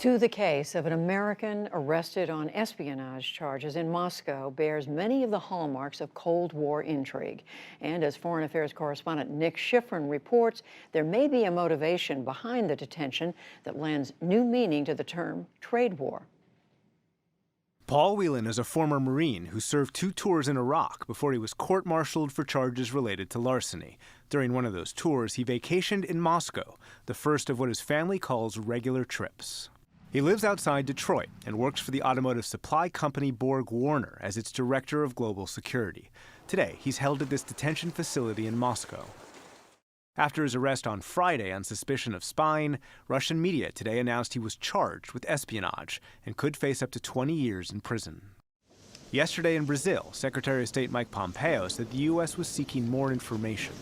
To the case of an American arrested on espionage charges in Moscow bears many of the hallmarks of Cold War intrigue. And as Foreign Affairs correspondent Nick Schifrin reports, there may be a motivation behind the detention that lends new meaning to the term trade war. Paul Whelan is a former Marine who served 2 tours in Iraq before he was court-martialed for charges related to larceny. During one of those tours, he vacationed in Moscow, the first of what his family calls regular trips. He lives outside Detroit and works for the automotive supply company Borg Warner as its director of global security. Today, he's held at this detention facility in Moscow. After his arrest on Friday on suspicion of spying, Russian media today announced he was charged with espionage and could face up to 20 years in prison. Yesterday in Brazil, Secretary of State Mike Pompeo said the U.S. was seeking more information.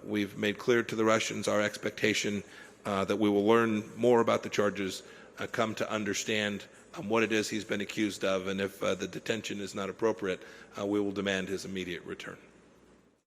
We've made clear to the Russians our expectation that we will learn more about the charges, come to understand what it is he's been accused of, and if the detention is not appropriate, we will demand his immediate return.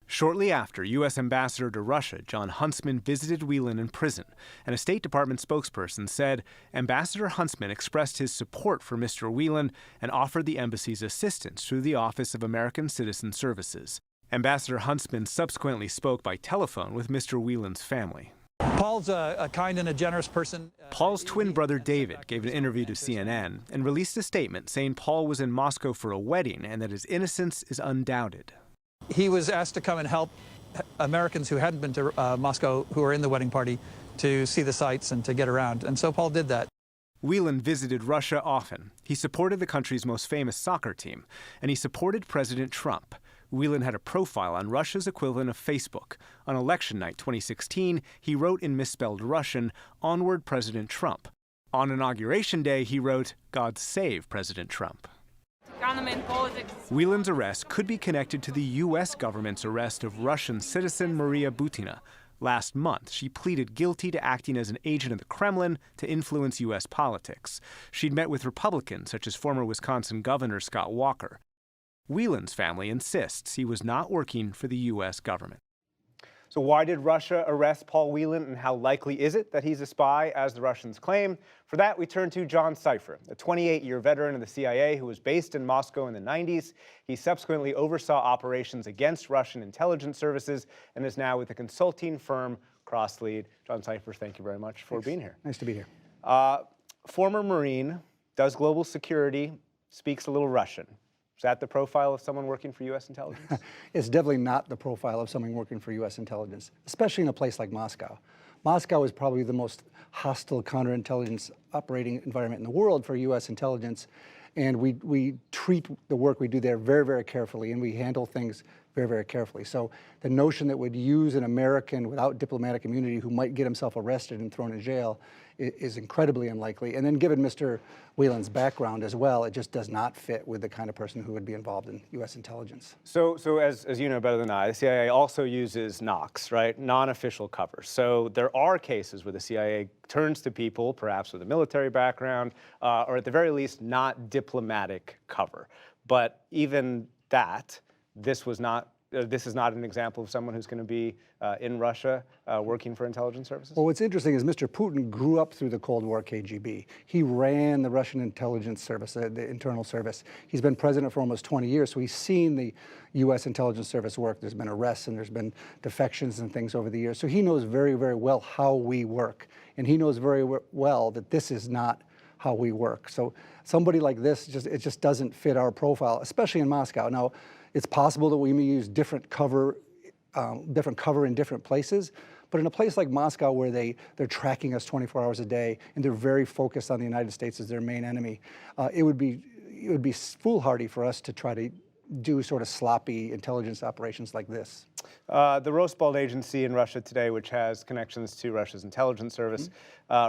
Shortly after, U.S. Ambassador to Russia John Huntsman visited Whelan in prison, and a State Department spokesperson said Ambassador Huntsman expressed his support for Mr. Whelan and offered the embassy's assistance through the Office of American Citizen Services. Ambassador Huntsman subsequently spoke by telephone with Mr. Whelan's family. Paul's a kind and a generous person. Paul's twin brother David gave an interview to CNN and released a statement saying Paul was in Moscow for a wedding and that his innocence is undoubted. He was asked to come and help Americans who hadn't been to Moscow, who were in the wedding party, to see the sights and to get around. And so Paul did that. Whelan visited Russia often. He supported the country's most famous soccer team, and he supported President Trump. Whelan had a profile on Russia's equivalent of Facebook. On election night 2016, he wrote in misspelled Russian, "Onward, President Trump." On Inauguration Day, he wrote, "God save President Trump." Whelan's arrest could be connected to the U.S. government's arrest of Russian citizen Maria Butina. Last month, she pleaded guilty to acting as an agent of the Kremlin to influence U.S. politics. She'd met with Republicans, such as former Wisconsin Governor Scott Walker. Whelan's family insists he was not working for the U.S. government. So why did Russia arrest Paul Whelan, and how likely is it that he's a spy, as the Russians claim? For that, we turn to John Sipher, a 28-year veteran of the CIA who was based in Moscow in the 90s. He subsequently oversaw operations against Russian intelligence services and is now with the consulting firm Crosslead. John Sipher, thank you very much for being here. Nice to be here. Former Marine, does global security, speaks a little Russian. Is that the profile of someone working for U.S. intelligence? It's definitely not the profile of someone working for U.S. intelligence, especially in a place like Moscow. Moscow is probably the most hostile counterintelligence operating environment in the world for U.S. intelligence, and we treat the work we do there very, very carefully, and we handle things very, very carefully. So the notion that would use an American without diplomatic immunity who might get himself arrested and thrown in jail is incredibly unlikely. And then given Mr. Whelan's background as well, it just does not fit with the kind of person who would be involved in U.S. intelligence. So as you know better than I, the CIA also uses NOCs, right? Non-official cover. So there are cases where the CIA turns to people, perhaps with a military background, or at the very least, not diplomatic cover. But even that, this is not an example of someone who's going to be in Russia working for intelligence services? Well, what's interesting is Mr. Putin grew up through the Cold War KGB. He ran the Russian intelligence service, the internal service. He's been president for almost 20 years, so he's seen the U.S. intelligence service work. There's been arrests and there's been defections and things over the years. So he knows very, very well how we work. And he knows very well that this is not how we work. So somebody like this, it just doesn't fit our profile, especially in Moscow. Now, it's possible that we may use different cover in different places, but in a place like Moscow where they're tracking us 24 hours a day and they're very focused on the United States as their main enemy, it would be foolhardy for us to try to do sort of sloppy intelligence operations like this. The Rosbald agency in Russia today, which has connections to Russia's intelligence service,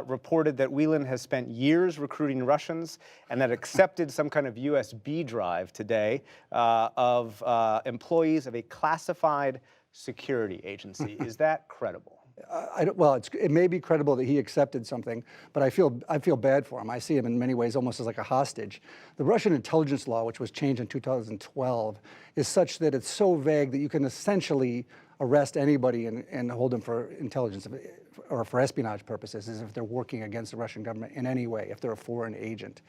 reported that Whelan has spent years recruiting Russians and that accepted some kind of USB drive today of employees of a classified security agency. Is that credible? Well, it may be credible that he accepted something, but I feel bad for him. I see him in many ways almost as like a hostage. The Russian intelligence law, which was changed in 2012, is such that it's so vague that you can essentially arrest anybody and hold them for intelligence or for espionage purposes is if they're working against the Russian government in any way, if they're a foreign agent.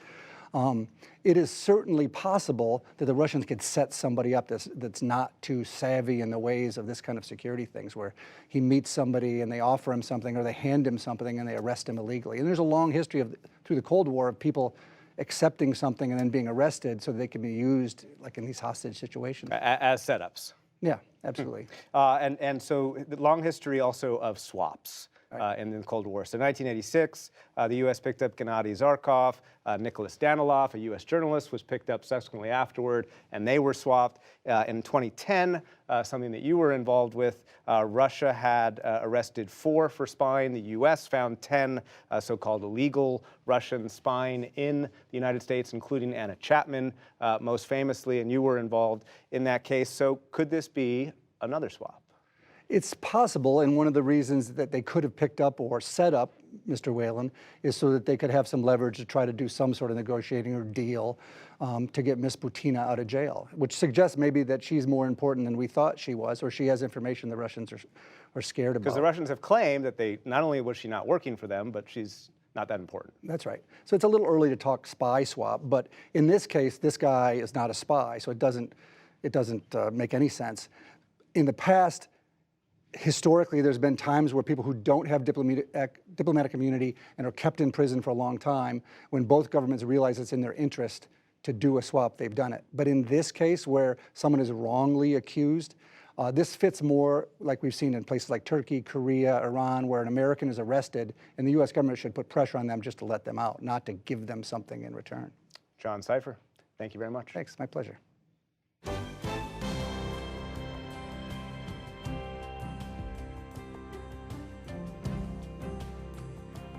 It is certainly possible that the Russians could set somebody up that's not too savvy in the ways of this kind of security things, where he meets somebody and they offer him something or they hand him something and they arrest him illegally. And there's a long history through the Cold War of people accepting something and then being arrested so they can be used like in these hostage situations. As setups. Yeah, absolutely. And so the long history also of swaps. In the Cold War. So 1986, the U.S. picked up Gennady Zarkov. Nicholas Danilov, a U.S. journalist, was picked up subsequently afterward, and they were swapped. In 2010, something that you were involved with, Russia had arrested 4 for spying. The U.S. found 10 so-called illegal Russian spying in the United States, including Anna Chapman, most famously, and you were involved in that case. So could this be another swap? It's possible, and one of the reasons that they could have picked up or set up Mr. Whelan is so that they could have some leverage to try to do some sort of negotiating or deal to get Ms. Butina out of jail, which suggests maybe that she's more important than we thought she was, or she has information the Russians are scared about. Because the Russians have claimed that not only was she not working for them, but she's not that important. That's right. So it's a little early to talk spy swap, but in this case, this guy is not a spy, so it doesn't make any sense. In the past, historically, there's been times where people who don't have diplomatic immunity and are kept in prison for a long time, when both governments realize it's in their interest to do a swap, they've done it. But in this case, where someone is wrongly accused, this fits more like we've seen in places like Turkey, Korea, Iran, where an American is arrested, and the U.S. government should put pressure on them just to let them out, not to give them something in return. John Sipher, thank you very much. Thanks, my pleasure.